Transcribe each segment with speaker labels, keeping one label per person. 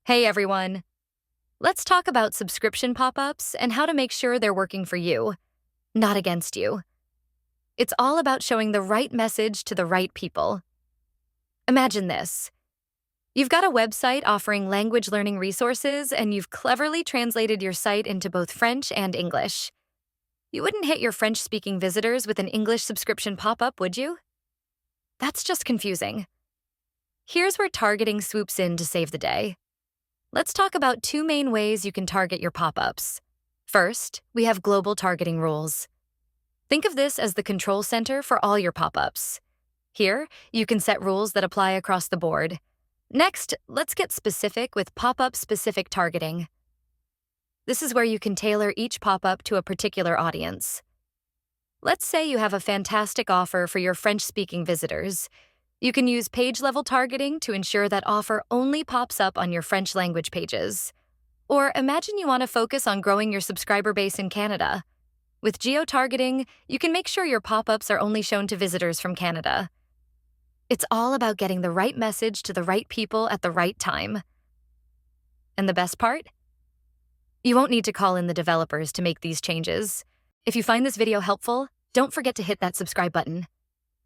Speaker 1: Hey everyone! Let's talk about subscription pop-ups and how to make sure they're working for you, not against you. It's all about showing the right message to the right people. Imagine this. You've got a website offering language learning resources and you've cleverly translated your site into both French and English. You wouldn't hit your French-speaking visitors with an English subscription pop-up, would you? That's just confusing. Here's where targeting swoops in to save the day. Let's talk about two main ways you can target your pop-ups. First, we have global targeting rules. Think of this as the control center for all your pop-ups. Here, you can set rules that apply across the board. Next, let's get specific with pop-up-specific targeting. This is where you can tailor each pop-up to a particular audience. Let's say you have a fantastic offer for your French-speaking visitors. You can use page-level targeting to ensure that offer only pops up on your French language pages. Or imagine you want to focus on growing your subscriber base in Canada. With geo-targeting, you can make sure your pop-ups are only shown to visitors from Canada. It's all about getting the right message to the right people at the right time. And the best part? You won't need to call in the developers to make these changes. If you find this video helpful, don't forget to hit that subscribe button.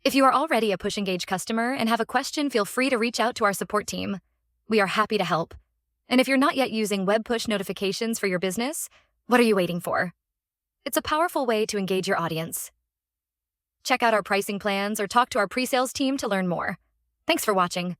Speaker 1: If you are already a PushEngage customer and have a question, feel free to reach out to our support team. We are happy to help. And if you're not yet using web push notifications for your business, what are you waiting for? It's a powerful way to engage your audience. Check out our pricing plans or talk to our pre-sales team to learn more. Thanks for watching.